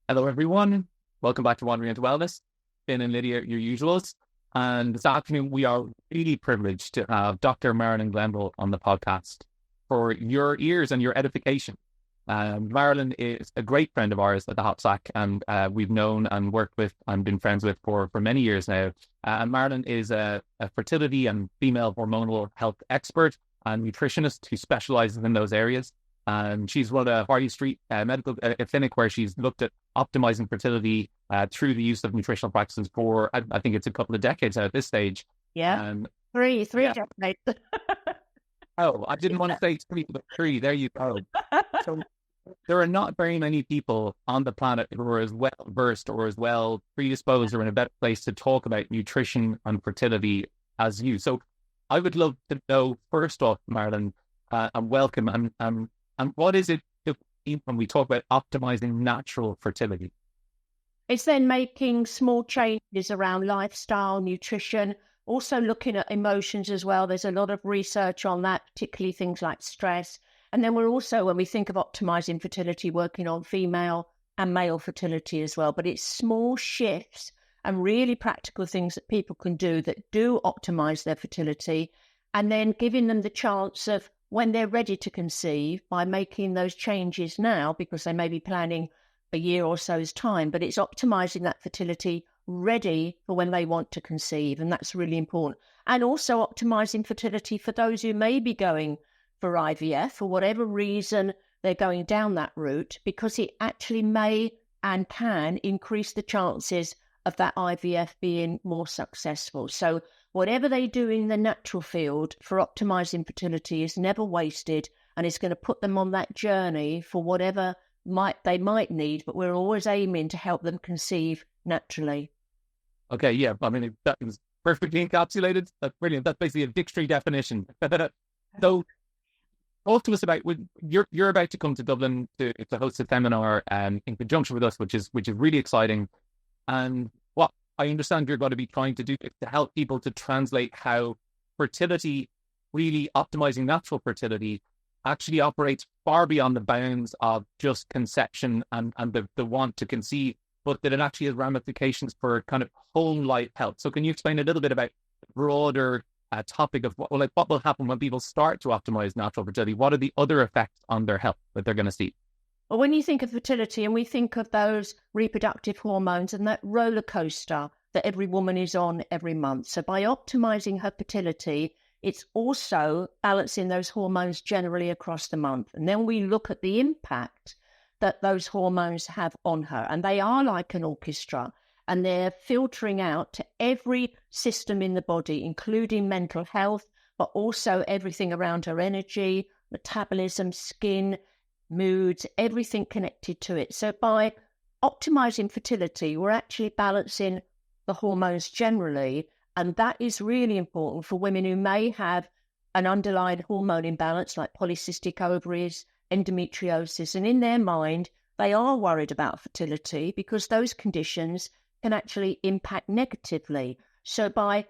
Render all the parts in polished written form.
Hello, everyone. Welcome back to Wandering into Wellness. Finn and Lydia, your usuals. And this afternoon, we are really privileged to have Dr. Marilyn Glenville on the podcast for your ears and your edification. Marilyn is a great friend of ours at the Hot Sack, and we've known and worked with and been friends with for many years now. And Marilyn is a fertility and female hormonal health expert and nutritionist who specializes in those areas. And she's run a Harley Street medical clinic where she's looked at optimizing fertility through the use of nutritional practices for, I think it's a couple of decades now at this stage. Yeah, three decades. Oh, I didn't want to say three, but three. There you go. So there are not very many people on the planet who are as well versed or as well predisposed or in a better place to talk about nutrition and fertility as you. So I would love to know, first off, Marilyn, and welcome, and what is it when we talk about optimizing natural fertility? It's then making small changes around lifestyle, nutrition, also looking at emotions as well. There's a lot of research on that, particularly things like stress. And then we're also, when we think of optimizing fertility, working on female and male fertility as well. But it's small shifts and really practical things that people can do that do optimize their fertility, and then giving them the chance of, when they're ready to conceive, by making those changes now, because they may be planning a year or so's time, but it's optimizing that fertility ready for when they want to conceive. And that's really important. And also optimizing fertility for those who may be going for IVF for whatever reason they're going down that route, because it actually may and can increase the chances of that IVF being more successful. So whatever they do in the natural field for optimizing fertility is never wasted, and it's going to put them on that journey for whatever they might need, but we're always aiming to help them conceive naturally. Okay, yeah, I mean, that is perfectly encapsulated. That's brilliant. That's basically a dictionary definition. So talk to us about, you're about to come to Dublin to host a seminar in conjunction with us, which is really exciting. And what I understand you're going to be trying to do is to help people to translate how fertility, really optimizing natural fertility, actually operates far beyond the bounds of just conception and the want to conceive, but that it actually has ramifications for kind of whole life health. So can you explain a little bit about the broader topic of what will happen when people start to optimize natural fertility? What are the other effects on their health that they're going to see? Well, when you think of fertility and we think of those reproductive hormones and that roller coaster that every woman is on every month. So by optimizing her fertility, it's also balancing those hormones generally across the month. And then we look at the impact that those hormones have on her. And they are like an orchestra, and they're filtering out to every system in the body, including mental health, but also everything around her energy, metabolism, skin, moods, everything connected to it. So by optimizing fertility, we're actually balancing the hormones generally. And that is really important for women who may have an underlying hormone imbalance like polycystic ovaries, endometriosis. And in their mind, they are worried about fertility because those conditions can actually impact negatively. So by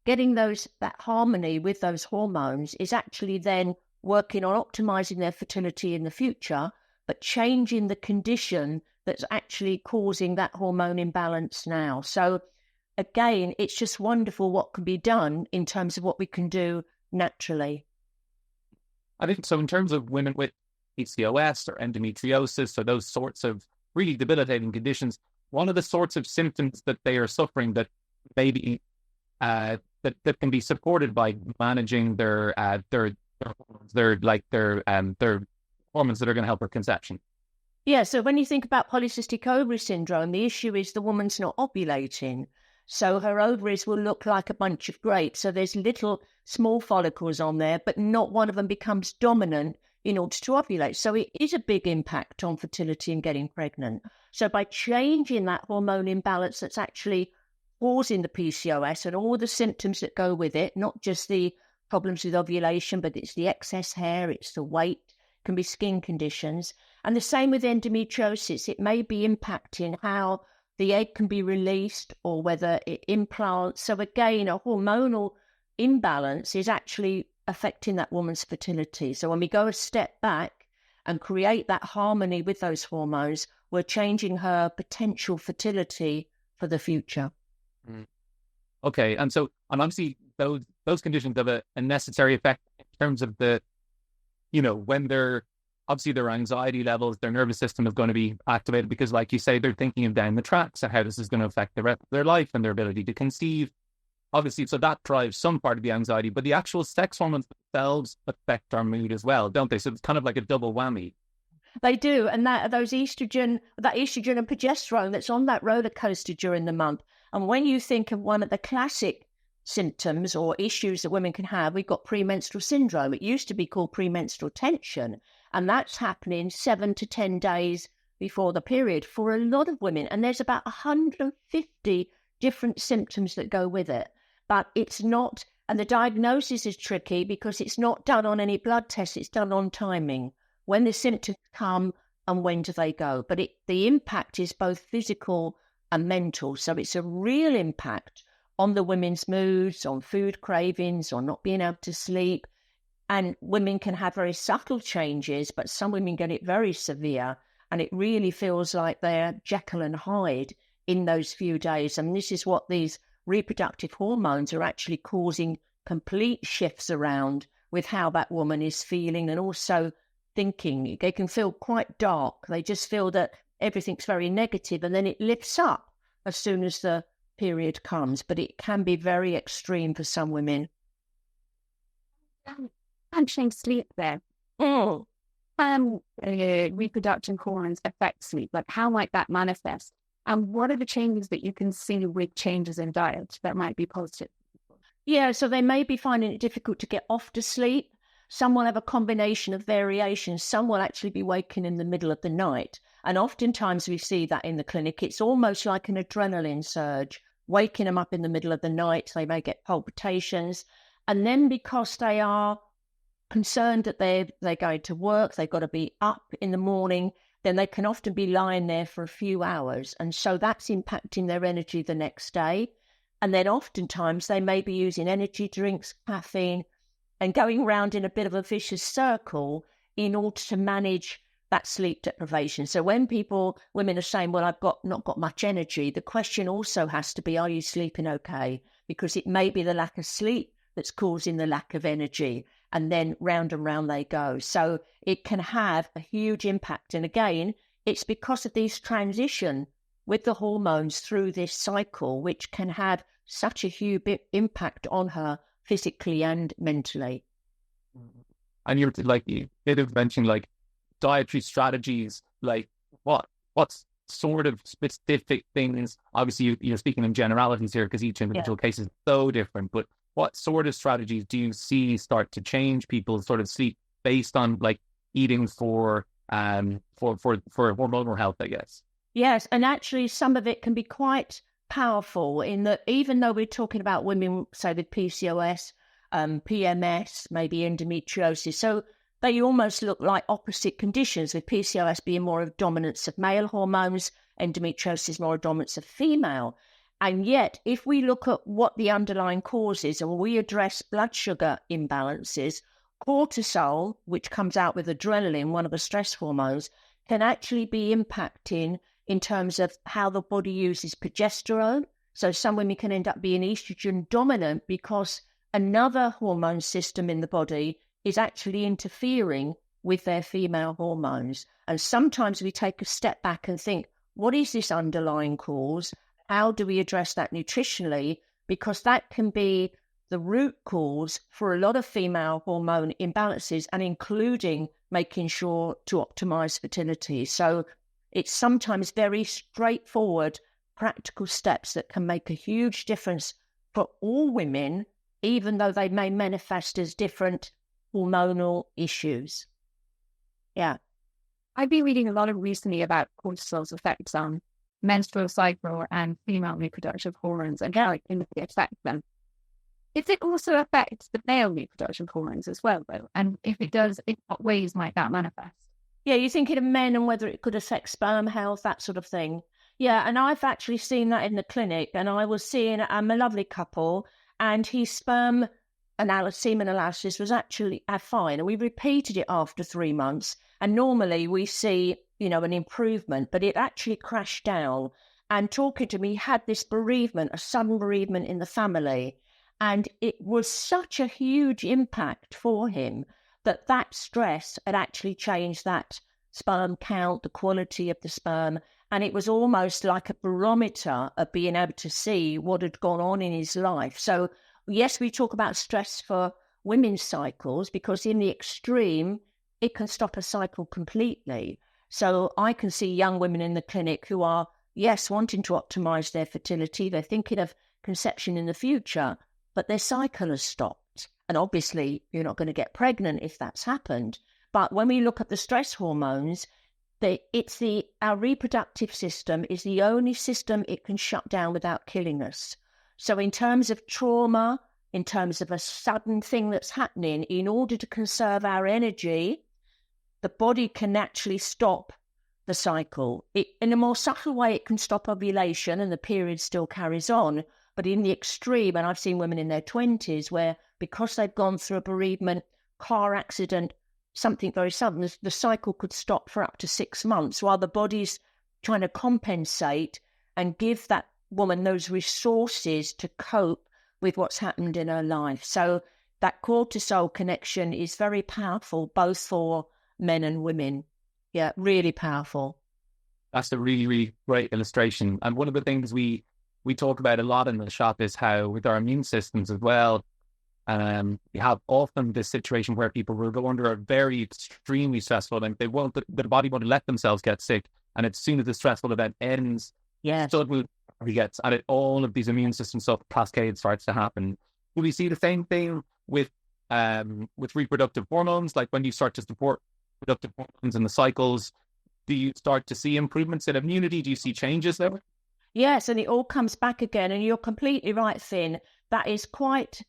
getting that harmony with those hormones is actually then working on optimizing their fertility in the future, but changing the condition that's actually causing that hormone imbalance now. So again, it's just wonderful what can be done in terms of what we can do naturally. I think so. In terms of women with PCOS or endometriosis or those sorts of really debilitating conditions, one of the sorts of symptoms that they are suffering that maybe that can be supported by managing their hormones that are going to help her conception. Yeah, so when you think about polycystic ovary syndrome, the issue is the woman's not ovulating. So her ovaries will look like a bunch of grapes. So there's little small follicles on there, but not one of them becomes dominant in order to ovulate. So it is a big impact on fertility and getting pregnant. So by changing that hormone imbalance that's actually causing the PCOS and all the symptoms that go with it, not just the problems with ovulation, but it's the excess hair, it's the weight, it can be skin conditions. And the same with endometriosis. It may be impacting how the egg can be released or whether it implants. So again, a hormonal imbalance is actually affecting that woman's fertility. So when we go a step back and create that harmony with those hormones, we're changing her potential fertility for the future. Okay, and obviously those conditions have a necessary effect in terms of the, when they're, obviously their anxiety levels, their nervous system is going to be activated because, like you say, they're thinking of down the tracks and how this is going to affect the rest of their life and their ability to conceive. Obviously, so that drives some part of the anxiety, but the actual sex hormones themselves affect our mood as well, don't they? So it's kind of like a double whammy. They do, and that estrogen and progesterone that's on that roller coaster during the month. And when you think of one of the classic symptoms or issues that women can have, we've got premenstrual syndrome. It used to be called premenstrual tension, and that's happening 7 to 10 days before the period for a lot of women. And there's about 150 different symptoms that go with it. But it's not, and the diagnosis is tricky because it's not done on any blood tests, it's done on timing. When the symptoms come and when do they go? But the impact is both physical and mental. So it's a real impact on the women's moods, on food cravings, on not being able to sleep. And women can have very subtle changes, but some women get it very severe. And it really feels like they're Jekyll and Hyde in those few days. And this is what these reproductive hormones are actually causing complete shifts around with how that woman is feeling and also thinking. They can feel quite dark. They just feel that everything's very negative, and then it lifts up as soon as the period comes. But it can be very extreme for some women. Mentioning sleep there. Reproductive hormones affect sleep. Like, how might that manifest? And what are the changes that you can see with changes in diet that might be positive? Yeah, so they may be finding it difficult to get off to sleep. Some will have a combination of variations. Some will actually be waking in the middle of the night. And oftentimes we see that in the clinic. It's almost like an adrenaline surge, waking them up in the middle of the night. They may get palpitations. And then because they are concerned that they're going to work, they've got to be up in the morning, then they can often be lying there for a few hours. And so that's impacting their energy the next day. And then oftentimes they may be using energy drinks, caffeine, and going around in a bit of a vicious circle in order to manage that sleep deprivation. So when women are saying, well, I've not got much energy, the question also has to be, are you sleeping okay? Because it may be the lack of sleep that's causing the lack of energy. And then round and round they go. So it can have a huge impact. And again, it's because of these transition with the hormones through this cycle, which can have such a huge impact on her physically and mentally. And you did have mentioned like dietary strategies, like what sort of specific things? Obviously, you're speaking in generalities here because each individual case is so different, but what sort of strategies do you see start to change people's sort of sleep based on like eating for hormonal health, I guess? Yes, and actually some of it can be quite powerful in that even though we're talking about women, say with PCOS, PMS, maybe endometriosis, so they almost look like opposite conditions, with PCOS being more of dominance of male hormones, endometriosis more of dominance of female. And yet, if we look at what the underlying cause is and we address blood sugar imbalances, cortisol, which comes out with adrenaline, one of the stress hormones, can actually be impacting in terms of how the body uses progesterone. So some women can end up being estrogen dominant because another hormone system in the body is actually interfering with their female hormones. And sometimes we take a step back and think, what is this underlying cause? How do we address that nutritionally? Because that can be the root cause for a lot of female hormone imbalances, and including making sure to optimize fertility. So it's sometimes very straightforward, practical steps that can make a huge difference for all women, even though they may manifest as different hormonal issues. Yeah. I've been reading a lot recently about cortisol's effects on menstrual cycle and female reproductive hormones and how it can affect them. If it also affects the male reproductive hormones as well, though, and if it does, in what ways might that manifest? Yeah, you're thinking of men and whether it could affect sperm health, that sort of thing. Yeah, and I've actually seen that in the clinic, and I was seeing a lovely couple, and his semen analysis was actually fine, and we repeated it after 3 months. And normally we see an improvement, but it actually crashed down. And talking to me, he had this bereavement, a sudden bereavement in the family. And it was such a huge impact for him that stress had actually changed that sperm count, the quality of the sperm. And it was almost like a barometer of being able to see what had gone on in his life. So, yes, we talk about stress for women's cycles because in the extreme, it can stop a cycle completely. So I can see young women in the clinic who are, yes, wanting to optimise their fertility. They're thinking of conception in the future, but their cycle has stopped. And obviously, you're not going to get pregnant if that's happened. But when we look at the stress hormones, our reproductive system is the only system it can shut down without killing us. So in terms of trauma, in terms of a sudden thing that's happening, in order to conserve our energy, the body can naturally stop the cycle. In a more subtle way, it can stop ovulation and the period still carries on. But in the extreme, and I've seen women in their 20s where because they've gone through a bereavement, car accident, something very sudden, the cycle could stop for up to 6 months while the body's trying to compensate and give that woman those resources to cope with what's happened in her life. So that cortisol connection is very powerful, both for men and women. Yeah, really powerful. That's a really, really great illustration. And one of the things we talk about a lot in the shop is how with our immune systems as well, we have often this situation where people will go under a very extremely stressful event. The body won't let themselves get sick. And as soon as the stressful event ends, suddenly all of these immune system stuff cascade starts to happen. Will we see the same thing with reproductive hormones? Like when you start to support reproductive hormones in the cycles, do you start to see improvements in immunity? Do you see changes there? Yes, and it all comes back again. And you're completely right, Finn. That is quite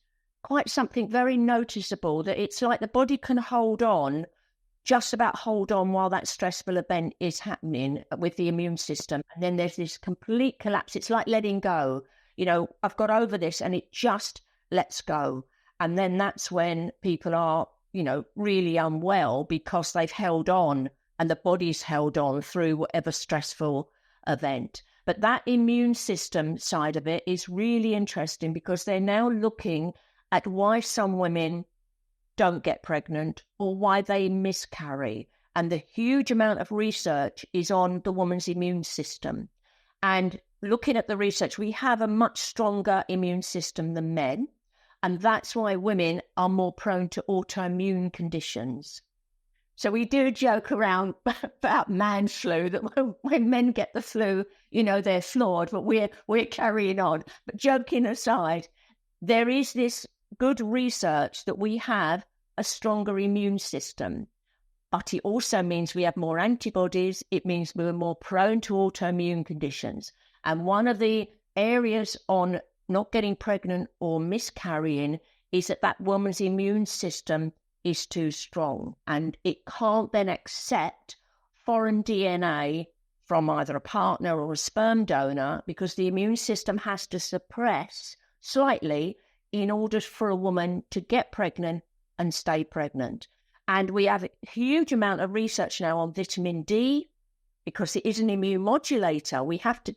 something very noticeable, that it's like the body can just about hold on while that stressful event is happening with the immune system. And then there's this complete collapse. It's like letting go. I've got over this and it just lets go. And then that's when people are, really unwell because they've held on and the body's held on through whatever stressful event. But that immune system side of it is really interesting because they're now looking at why some women don't get pregnant or why they miscarry. And the huge amount of research is on the woman's immune system. And looking at the research, we have a much stronger immune system than men. And that's why women are more prone to autoimmune conditions. So we do joke around about man flu, that when men get the flu, they're flawed, but we're carrying on. But joking aside, there is this good research that we have a stronger immune system. But it also means we have more antibodies. It means we're more prone to autoimmune conditions. And one of the areas on not getting pregnant or miscarrying is that woman's immune system is too strong. And it can't then accept foreign DNA from either a partner or a sperm donor because the immune system has to suppress slightly in order for a woman to get pregnant and stay pregnant. And we have a huge amount of research now on vitamin D because it is an immune modulator. We have to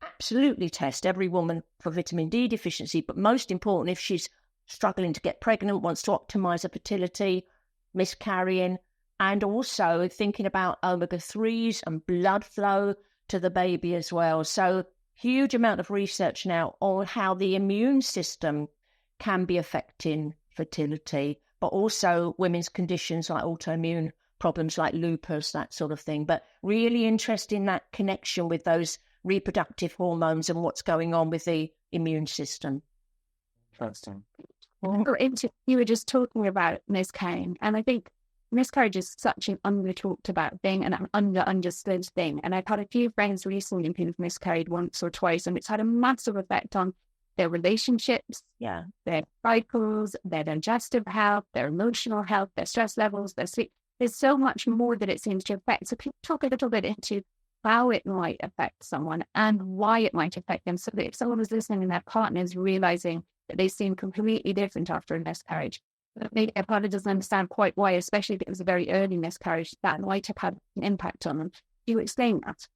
absolutely test every woman for vitamin D deficiency, but most important, if she's struggling to get pregnant, wants to optimize her fertility, miscarrying, and also thinking about omega-3s and blood flow to the baby as well. So huge amount of research now on how the immune system can be affecting fertility, but also women's conditions like autoimmune problems like lupus, that sort of thing. But really interesting that connection with those reproductive hormones and what's going on with the immune system. Interesting. You were just talking about miscarrying, and I think miscarriage is such an under-talked about thing and an understood thing. And I've had a few friends recently who've miscarried once or twice, and it's had a massive effect on their relationships, their cycles, their digestive health, their emotional health, their stress levels, their sleep. There's so much more that it seems to affect. So can you talk a little bit into how it might affect someone and why it might affect them, so that if someone was listening and their partner is realizing that they seem completely different after a miscarriage, Maybe a partner doesn't understand quite why, especially if it was a very early miscarriage, that might have had an impact on them. Do you explain that?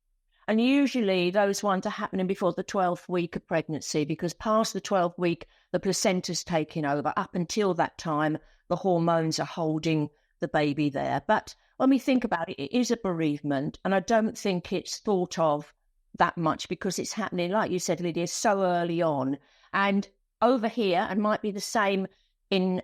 And usually those ones are happening before the 12th week of pregnancy, because past the 12th week, the placenta's taking over. Up until that time, the hormones are holding the baby there. But when we think about it, it is a bereavement, and I don't think it's thought of that much because it's happening, like you said, Lydia, so early on. And over here, and might be the same in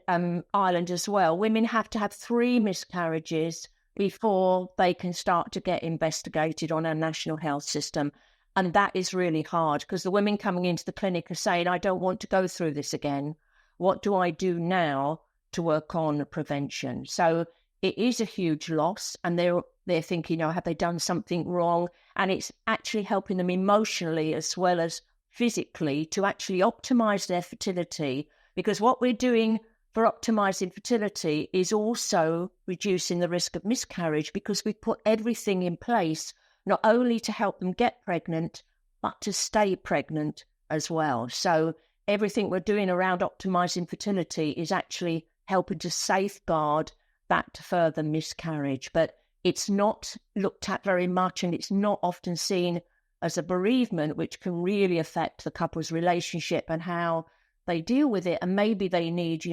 Ireland as well, women have to have 3 miscarriages before they can start to get investigated on our national health system. And that is really hard because the women coming into the clinic are saying, I don't want to go through this again. What do I do now to work on prevention? So it is a huge loss, and they're thinking, have they done something wrong? And it's actually helping them emotionally as well as physically to actually optimise their fertility, because what we're doing for optimising fertility is also reducing the risk of miscarriage, because we put everything in place not only to help them get pregnant, but to stay pregnant as well. So everything we're doing around optimising fertility is actually helping to safeguard that further miscarriage. But it's not looked at very much, and it's not often seen as a bereavement, which can really affect the couple's relationship and how they deal with it. And maybe they need,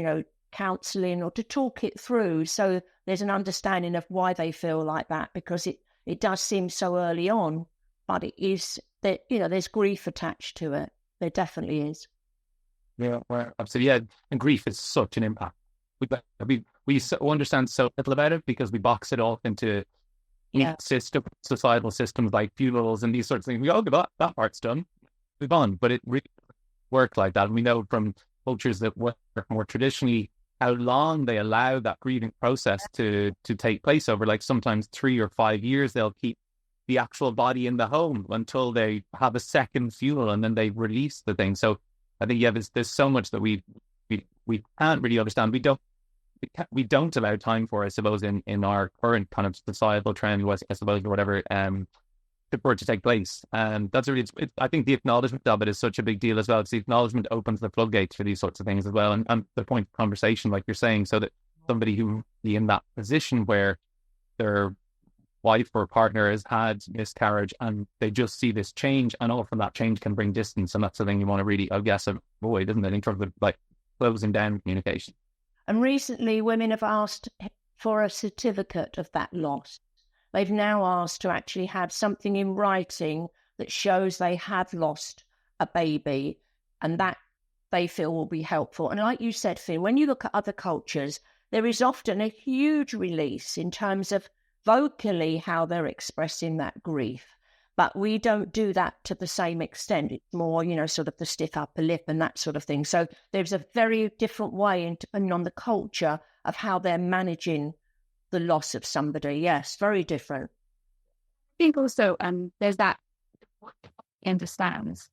counselling or to talk it through. So there's an understanding of why they feel like that, because it does seem so early on, but it is that, there's grief attached to it. There definitely is. Yeah, well, absolutely. Yeah, and grief is such an impact. We understand so little about it because we box it off into societal systems like funerals and these sorts of things. We go, that part's done, move on. But it really works like that. And we know from cultures that work more traditionally how long they allow that grieving process to take place over, like sometimes 3 or 5 years. They'll keep the actual body in the home until they have a second funeral, and then they release the thing. So I think, there's so much that we can't really understand. We don't allow time for, I suppose, in our current kind of societal trend, I suppose, or whatever, for it to take place. And that's really, I think the acknowledgement of it is such a big deal as well, because the acknowledgement opens the floodgates for these sorts of things as well. And the point of conversation, like you're saying, so that somebody who be in that position where their wife or partner has had miscarriage and they just see this change, and often that change can bring distance. And that's the thing you want to really, I guess, avoid, isn't it, in terms of like closing down communication. And recently women have asked for a certificate of that loss. They've now asked to actually have something in writing that shows they have lost a baby, and that they feel will be helpful. And like you said, Finn, when you look at other cultures, there is often a huge release in terms of vocally how they're expressing that grief. But we don't do that to the same extent. It's more, sort of the stiff upper lip and that sort of thing. So there's a very different way, depending on the culture, of how they're managing the loss of somebody. Yes, very different. I think also there's that understands.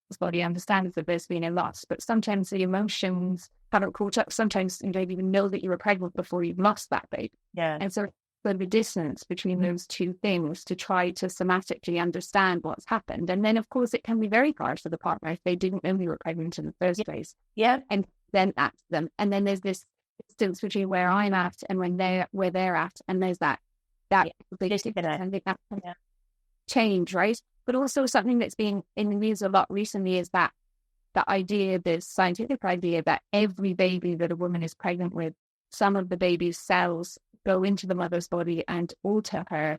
His body understands that there's been a loss, but sometimes the emotions haven't caught up. Sometimes you don't even know that you were pregnant before you've lost that baby. Yeah. And so there's a distance between those two things to try to somatically understand what's happened. And then, of course, it can be very hard for the partner if they didn't know you were pregnant in the first place. Yeah. And then that's them. And then there's this distance between where I'm at and where they're at, and there's that big change, right? But also something that's been in the news a lot recently is that the idea, the scientific idea, that every baby that a woman is pregnant with, some of the baby's cells go into the mother's body and alter her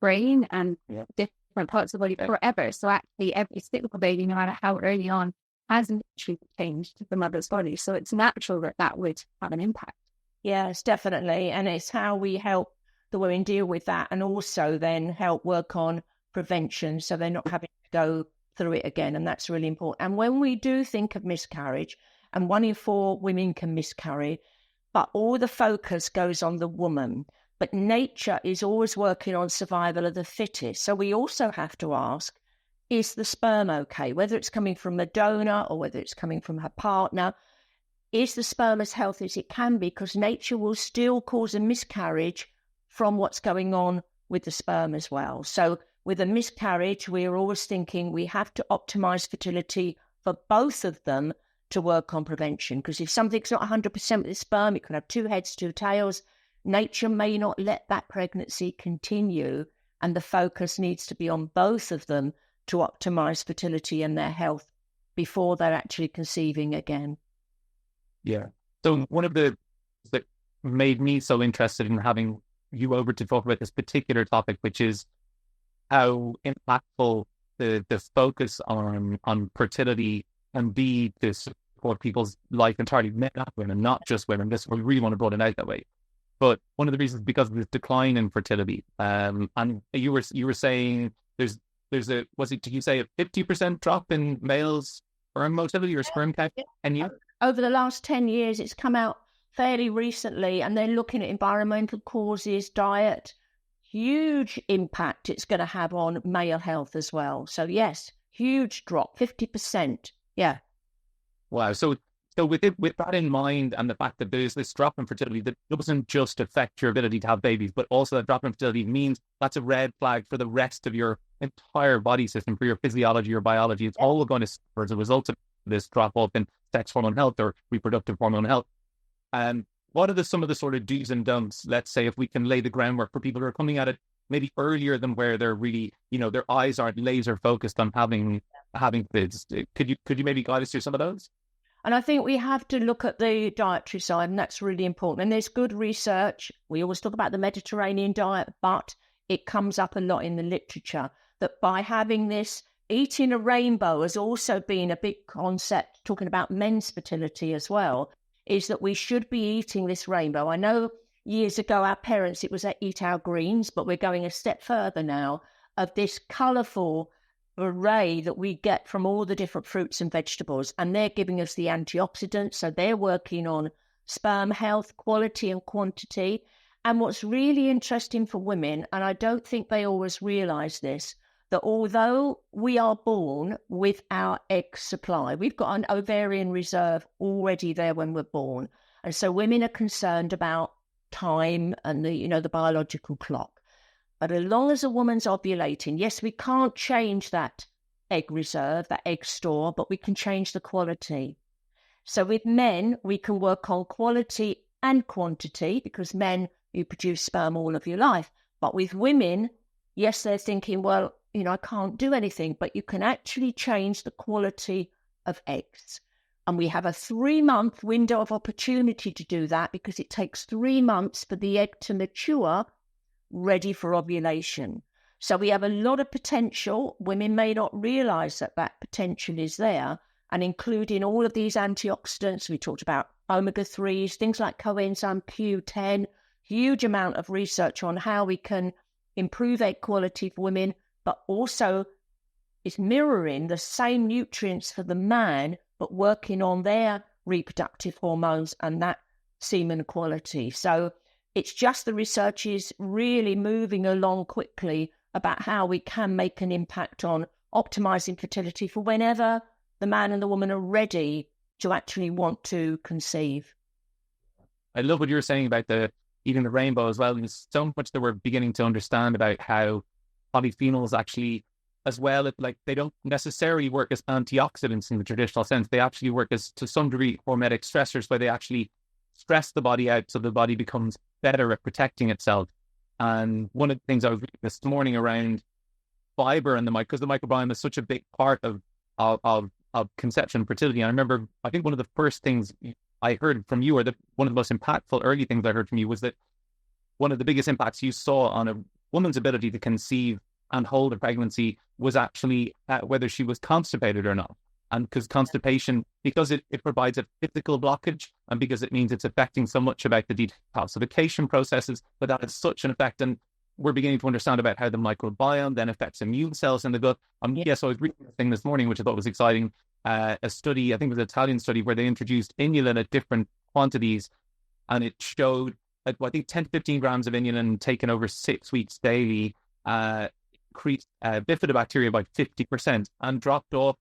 brain and different parts of the body forever. So actually, every single baby, no matter how early on, has literally changed the mother's body. So it's natural that would have an impact. Yes, definitely. And it's how we help the women deal with that, and also then help work on prevention so they're not having to go through it again. And that's really important. And when we do think of miscarriage, and 1 in 4 women can miscarry, but all the focus goes on the woman. But nature is always working on survival of the fittest. So we also have to ask, is the sperm okay? Whether it's coming from a donor or whether it's coming from her partner, is the sperm as healthy as it can be? Because nature will still cause a miscarriage from what's going on with the sperm as well. So with a miscarriage, we're always thinking we have to optimize fertility for both of them to work on prevention. Because if something's not 100% with the sperm, it could have two heads, two tails. Nature may not let that pregnancy continue, and the focus needs to be on both of them to optimize fertility and their health before they're actually conceiving again. Yeah. So one of the that made me so interested in having you over to talk about this particular topic, which is how impactful the focus on fertility can be to support people's life entirely, men and women, not just women. This, we really want to broaden out that way. But one of the reasons, because of this decline in fertility, and you were saying there's a, was it, did you say a 50% drop in males' sperm motility or sperm count? And over the last 10 years, it's come out fairly recently, and they're looking at environmental causes, diet, huge impact it's going to have on male health as well. So yes, huge drop, 50%. Yeah. Wow. So with that in mind, and the fact that there's this drop in fertility that doesn't just affect your ability to have babies, but also that drop in fertility means that's a red flag for the rest of your entire body system, for your physiology, your biology. It's all going to suffer as a result of this drop off in sex hormone health or reproductive hormone health. And what are some of the sort of do's and don'ts, let's say, if we can lay the groundwork for people who are coming at it maybe earlier than where they're really, their eyes aren't laser focused on having kids? Could you maybe guide us through some of those? And I think we have to look at the dietary side, and that's really important. And there's good research. We always talk about the Mediterranean diet, but it comes up a lot in the literature that by having this, eating a rainbow has also been a big concept, talking about men's fertility as well, is that we should be eating this rainbow. I know years ago, our parents, it was eat our greens, but we're going a step further now of this colourful array that we get from all the different fruits and vegetables, and they're giving us the antioxidants. So they're working on sperm health, quality and quantity. And what's really interesting for women, and I don't think they always realise this, that although we are born with our egg supply, we've got an ovarian reserve already there when we're born. And so women are concerned about time and the biological clock. But as long as a woman's ovulating, yes, we can't change that egg reserve, that egg store, but we can change the quality. So with men, we can work on quality and quantity, because men, you produce sperm all of your life. But with women, yes, they're thinking, well, I can't do anything, but you can actually change the quality of eggs. And we have a 3-month window of opportunity to do that, because it takes 3 months for the egg to mature, ready for ovulation. So we have a lot of potential. Women may not realise that potential is there, and including all of these antioxidants, we talked about omega-3s, things like coenzyme Q10, huge amount of research on how we can improve egg quality for women, but also it's mirroring the same nutrients for the man, but working on their reproductive hormones and that semen quality. So it's just the research is really moving along quickly about how we can make an impact on optimizing fertility for whenever the man and the woman are ready to actually want to conceive. I love what you're saying about eating the rainbow as well. There's so much that we're beginning to understand about how polyphenols actually, as well, they don't necessarily work as antioxidants in the traditional sense. They actually work as, to some degree, hormetic stressors, where they actually stress the body out so the body becomes better at protecting itself. And one of the things I was reading this morning around fiber and because the microbiome is such a big part of conception and fertility. And I remember, I think one of the first things I heard from you, or one of the most impactful early things I heard from you, was that one of the biggest impacts you saw on a woman's ability to conceive and hold a pregnancy was actually whether she was constipated or not. And because constipation, because it provides a physical blockage, and because it means it's affecting so much about the detoxification processes, but that has such an effect. And we're beginning to understand about how the microbiome then affects immune cells in the gut. So I was reading this thing this morning, which I thought was exciting. A study, I think it was an Italian study, where they introduced inulin at different quantities, and it showed, I think 10 to 15 grams of inulin taken over 6 weeks daily increased bifidobacteria by 50% and dropped off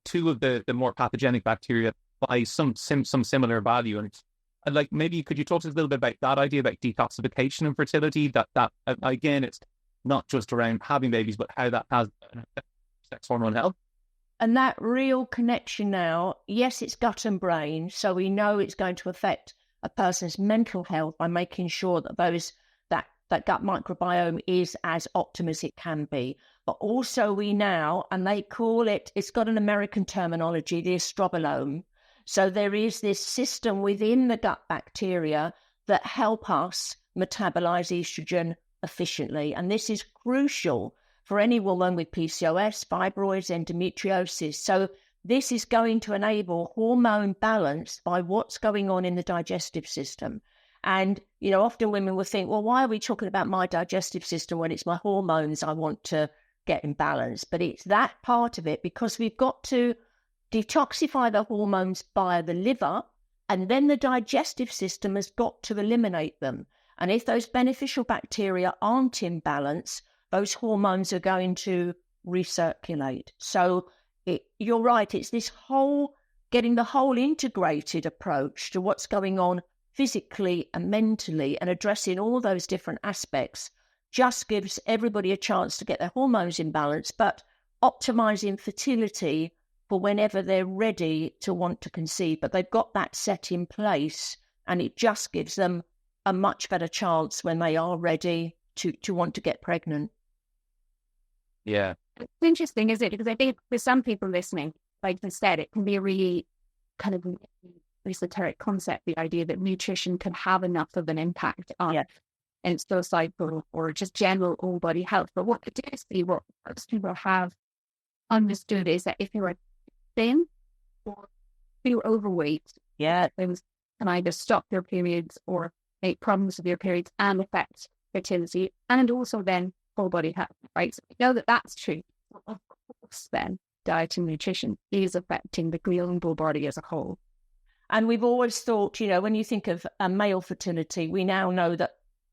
two of the more pathogenic bacteria by some similar value. And maybe could you talk to us a little bit about that idea about detoxification and fertility? That again, it's not just around having babies, but how that has sex hormone health. And that real connection now, yes, it's gut and brain. So we know it's going to affect a person's mental health by making sure that that gut microbiome is as optimum as it can be. But also we now, and they call it, it's got an American terminology, the estrobolome. So there is this system within the gut bacteria that help us metabolize estrogen efficiently. And this is crucial for any woman with PCOS, fibroids, endometriosis. So this is going to enable hormone balance by what's going on in the digestive system. And, often women will think, well, why are we talking about my digestive system when it's my hormones I want to get in balance? But it's that part of it, because we've got to detoxify the hormones via the liver, and then the digestive system has got to eliminate them. And if those beneficial bacteria aren't in balance, those hormones are going to recirculate. So you're right, it's this getting the whole integrated approach to what's going on physically and mentally, and addressing all those different aspects just gives everybody a chance to get their hormones in balance, but optimizing fertility for whenever they're ready to want to conceive. But they've got that set in place, and it just gives them a much better chance when they are ready to want to get pregnant. Yeah. It's interesting, isn't it? Because I think for some people listening, like you said, it can be a really kind of esoteric concept, the idea that nutrition can have enough of an impact on menstrual cycle or just general all body health. But what I do see, what most people have understood, is that if you're thin or feel overweight, things can either stop your periods or make problems with your periods and affect fertility, and also then whole body health, right? So we know that that's true. Of course, then diet and nutrition is affecting the global body as a whole. And we've always thought, when you think of male fertility, we now know that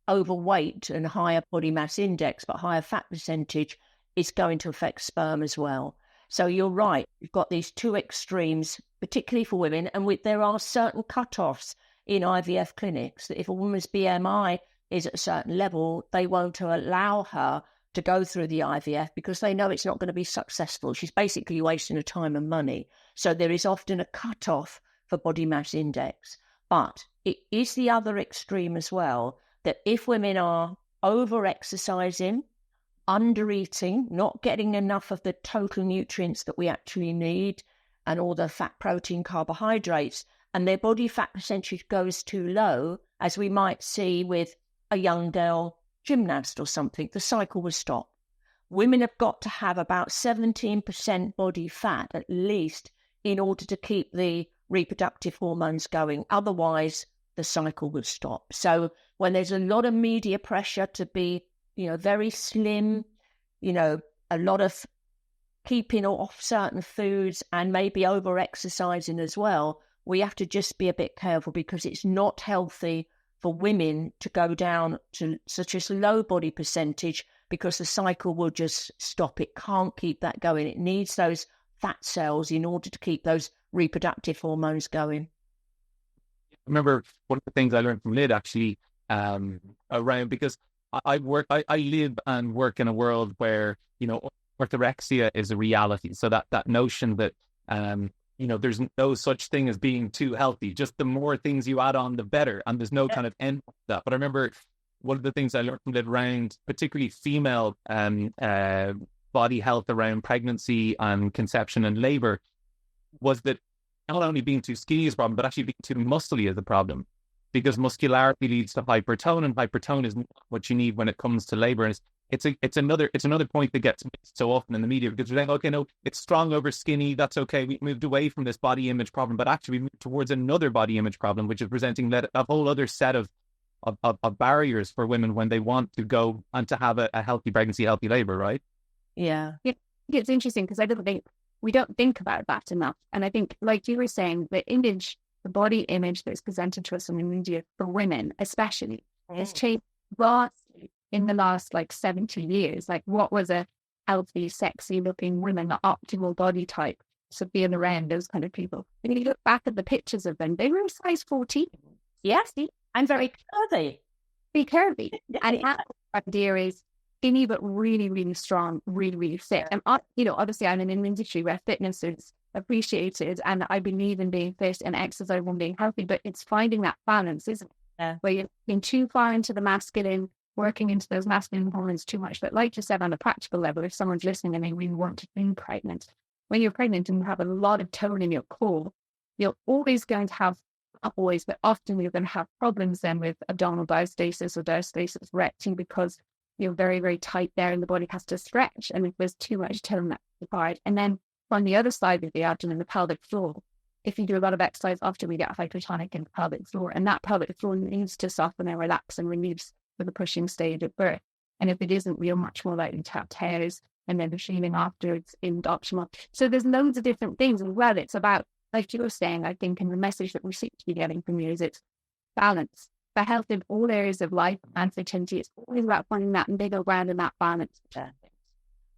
overweight and higher body mass index, but higher fat percentage, is going to affect sperm as well. So you're right. You've got these two extremes, particularly for women. And there are certain cutoffs in IVF clinics that if a woman's BMI is at a certain level, they won't allow her to go through the IVF because they know it's not going to be successful. She's basically wasting her time and money. So there is often a cutoff for body mass index. But it is the other extreme as well, that if women are over-exercising, under-eating, not getting enough of the total nutrients that we actually need, and all the fat, protein, carbohydrates, and their body fat percentage goes too low, as we might see with a young girl gymnast or something, the cycle will stop. Women have got to have about 17% body fat at least in order to keep the reproductive hormones going. Otherwise, the cycle will stop. So when there's a lot of media pressure to be, very slim, a lot of keeping off certain foods and maybe over-exercising as well, we have to just be a bit careful, because it's not healthy for women to go down to such a low body percentage, because the cycle will just stop. It can't keep that going. It needs those fat cells in order to keep those reproductive hormones going. I remember one of the things I learned from Lyd actually around, because I live and work in a world where, orthorexia is a reality. So that notion that, there's no such thing as being too healthy. Just the more things you add on, the better. And there's no kind of end to that. But I remember one of the things I learned from Lyd around particularly female body health around pregnancy and conception and labor was that not only being too skinny is a problem, but actually being too muscly is a problem, because muscularity leads to hypertone, and hypertone is not what you need when it comes to labor. And it's another point that gets missed so often in the media, because we're saying, okay, no, it's strong over skinny, that's okay. We moved away from this body image problem, but actually we moved towards another body image problem, which is presenting a whole other set of barriers for women when they want to go and to have a healthy pregnancy, healthy labor, right? Yeah. I think it's interesting because we don't think about that enough. And I think, like you were saying, the body image that's presented to us in the media for women, especially, has changed vastly in the last 70 years. Like, what was a healthy, sexy looking woman, the optimal body type, so being around those kind of people. When you look back at the pictures of them, they were size 14. Yes, I'm very curvy. Be curvy. And the idea is skinny but really, really strong, really, really fit. And obviously I'm in an industry where fitness is appreciated, and I believe in being fit and exercise and being healthy, but it's finding that balance, isn't it? Yeah. Where you're being too far into the masculine, working into those masculine hormones too much. But like you said, on a practical level, if someone's listening and they really want to be pregnant, when you're pregnant and you have a lot of tone in your core, you're always going to have, not always, but often you're going to have problems then with abdominal diastasis or diastasis recti, because you're very, very tight there and the body has to stretch. And if there's too much tone, that's required. And then on the other side of the abdomen, the pelvic floor, if you do a lot of exercise, often we get hypertonic in the pelvic floor, and that pelvic floor needs to soften and relax and release for the pushing stage at birth. And if it isn't, we are much more likely to have tears and then the feeling afterwards in optimal. So there's loads of different things as well. It's about, like you were saying, I think, and the message that we seem to be getting from you is it's balance. For health in all areas of life and fertility, it's always about finding that middle ground and that balance.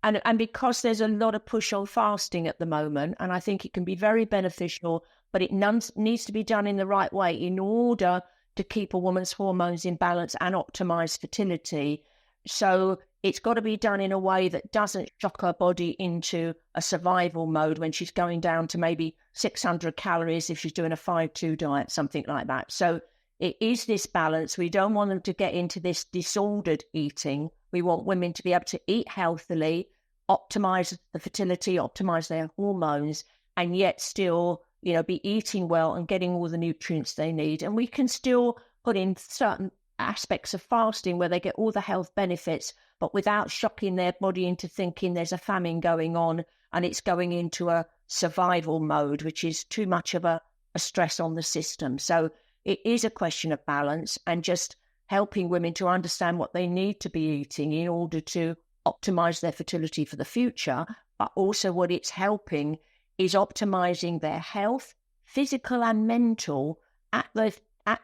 And because there's a lot of push on fasting at the moment, and I think it can be very beneficial, but it needs to be done in the right way in order to keep a woman's hormones in balance and optimize fertility. So it's got to be done in a way that doesn't shock her body into a survival mode when she's going down to maybe 600 calories if she's doing a 5-2 diet, something like that. So it is this balance. We don't want them to get into this disordered eating. We want women to be able to eat healthily, optimize the fertility, optimize their hormones, and yet still, be eating well and getting all the nutrients they need. And we can still put in certain aspects of fasting where they get all the health benefits, but without shocking their body into thinking there's a famine going on and it's going into a survival mode, which is too much of a stress on the system. So it is a question of balance and just helping women to understand what they need to be eating in order to optimize their fertility for the future. But also what it's helping is optimizing their health, physical and mental, at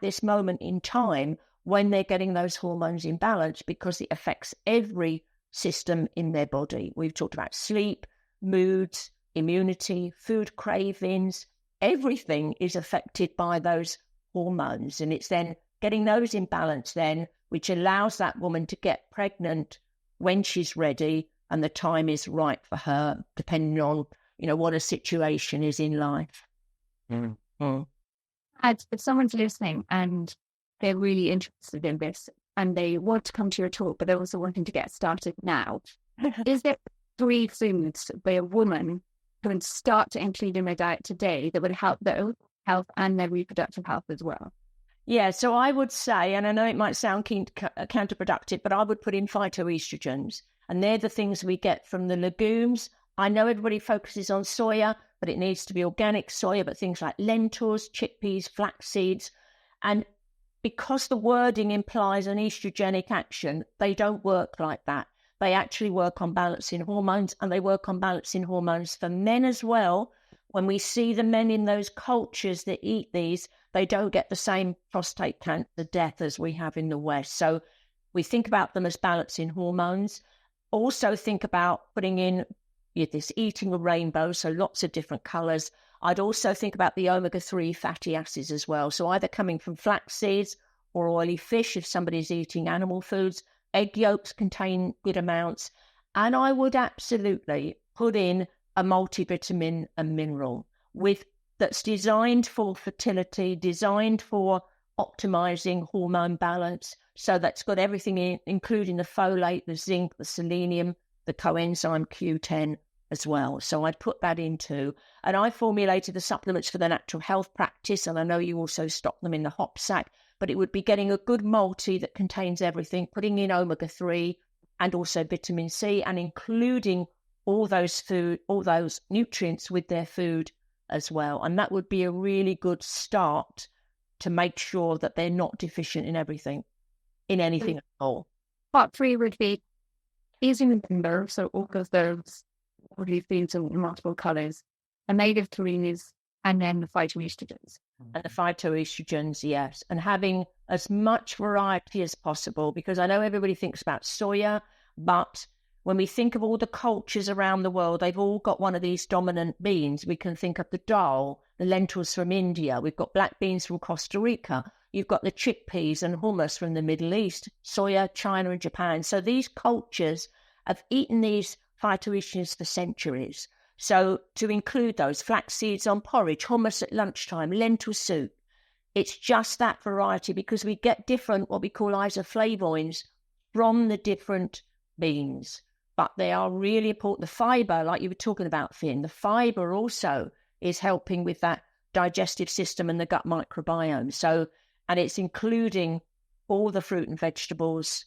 this moment in time when they're getting those hormones in balance, because it affects every system in their body. We've talked about sleep, moods, immunity, food cravings. Everything is affected by those hormones, and it's then getting those in balance then, which allows that woman to get pregnant when she's ready and the time is right for her, depending on, what her situation is in life. Mm-hmm. If someone's listening and they're really interested in this and they want to come to your talk, but they're also wanting to get started now, is there 3 foods where a woman can start to include in their diet today that would help their own health and their reproductive health as well? Yeah, so I would say, and I know it might sound counterproductive, but I would put in phytoestrogens, and they're the things we get from the legumes. I know everybody focuses on soya, but it needs to be organic soya, but things like lentils, chickpeas, flax seeds. And because the wording implies an estrogenic action, they don't work like that. They actually work on balancing hormones, and they work on balancing hormones for men as well. When we see the men in those cultures that eat these, they don't get the same prostate cancer death as we have in the West. So we think about them as balancing hormones. Also think about putting in this eating a rainbow, so lots of different colours. I'd also think about the omega-3 fatty acids as well. So either coming from flax seeds or oily fish if somebody's eating animal foods. Egg yolks contain good amounts. And I would absolutely put in a multivitamin and mineral that's designed for fertility, designed for optimizing hormone balance. So that's got everything in, including the folate, the zinc, the selenium, the coenzyme Q10 as well. So I'd put that in too. And I formulated the supplements for the natural health practice, and I know you also stock them in the hop sack, but it would be getting a good multi that contains everything, putting in omega-3 and also vitamin C, and including all those nutrients with their food as well. And that would be a really good start to make sure that they're not deficient in anything at all. Part 3 would be using the nerves, so all of those would foods in multiple colours, omega-3s, and then the phytoestrogens. And the phytoestrogens, yes. And having as much variety as possible, because I know everybody thinks about soya, but when we think of all the cultures around the world, they've all got one of these dominant beans. We can think of the dal, the lentils from India. We've got black beans from Costa Rica. you've got the chickpeas and hummus from the Middle East, soya, China and Japan. So these cultures have eaten these phytoestrogens for centuries. So to include those, flax seeds on porridge, hummus at lunchtime, lentil soup, it's just that variety, because we get different, what we call isoflavones from the different beans. But they are really important. The fibre, like you were talking about, Finn, the fibre also is helping with that digestive system and the gut microbiome. So, and it's including all the fruit and vegetables,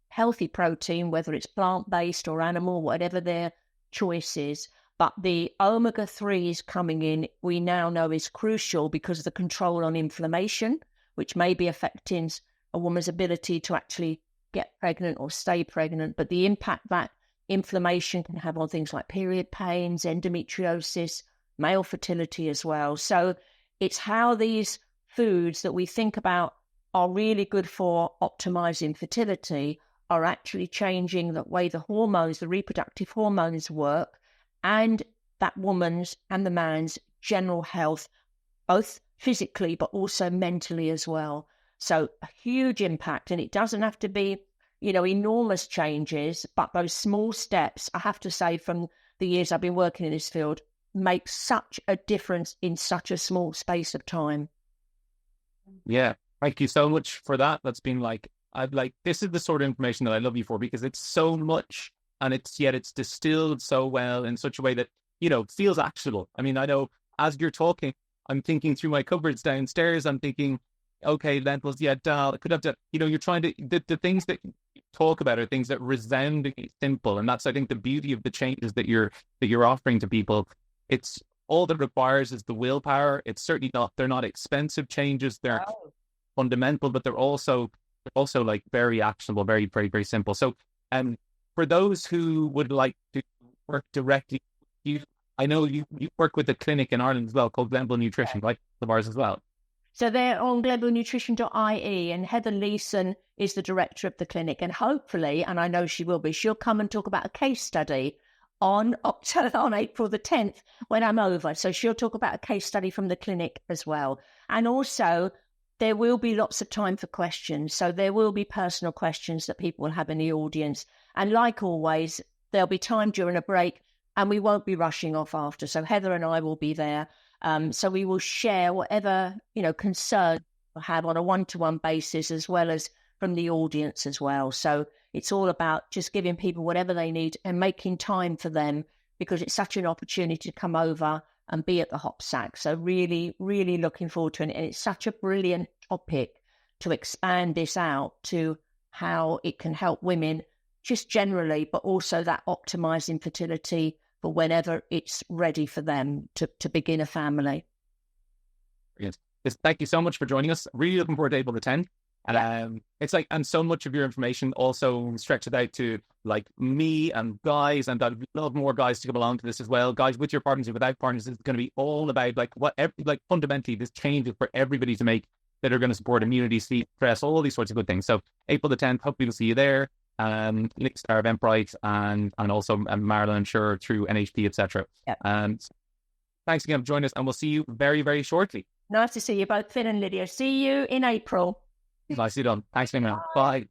healthy protein, whether it's plant-based or animal, whatever their choice is. But the omega-3s coming in, we now know is crucial because of the control on inflammation, which may be affecting a woman's ability to actually get pregnant or stay pregnant. But the impact that inflammation can have on things like period pains, endometriosis, male fertility as well. So it's how these foods that we think about are really good for optimizing fertility are actually changing the way the hormones, the reproductive hormones work, and that woman's and the man's general health, both physically but also mentally as well. So a huge impact, and it doesn't have to be, enormous changes, but those small steps, I have to say, from the years I've been working in this field, make such a difference in such a small space of time. Yeah, thank you so much for that. That's been this is the sort of information that I love you for, because it's so much, and it's distilled so well in such a way that, feels actionable. I mean, I know as you're talking, I'm thinking through my cupboards downstairs, I'm thinking, okay, lentils, yeah, dal, I could have done, you're trying to, the things that you talk about are things that resoundingly simple. And that's, I think, the beauty of the changes that you're offering to people. It's all that requires is the willpower. It's certainly they're not expensive changes. They're fundamental, but they're also like very actionable, very, very, very simple. So, for those who would like to work directly with you, I know you work with a clinic in Ireland as well called Glenville Nutrition, right? Of ours as well. So they're on glenvillenutrition.ie, and Heather Leeson is the director of the clinic. And hopefully, and I know she will be, she'll come and talk about a case study on April the 10th when I'm over. So she'll talk about a case study from the clinic as well. And also, there will be lots of time for questions. So there will be personal questions that people will have in the audience. And like always, there'll be time during a break, and we won't be rushing off after. So Heather and I will be there. So we will share whatever, concern we have on a one-to-one basis, as well as from the audience as well. So it's all about just giving people whatever they need and making time for them, because it's such an opportunity to come over and be at the HOPSAC. So really, really looking forward to it. And it's such a brilliant topic to expand this out to how it can help women just generally, but also that optimizing fertility for whenever it's ready for them to begin a family. Yes. Thank you so much for joining us. Really looking forward to April the 10th. And it's like, and so much of your information also stretches out to like me and guys, and I'd love more guys to come along to this as well. Guys with your partners and without partners, it's going to be all about fundamentally this changes for everybody to make that are going to support immunity, sleep, stress, all these sorts of good things. So April the 10th, hopefully we'll see you there. Links to our Eventbrite and also Marilyn, I'm sure, through NHP, etc. Yep. Thanks again for joining us, and we'll see you very, very shortly. Nice to see you both, Finn and Lydia. See you in April. Nicely done. Thanks, Lena. Bye.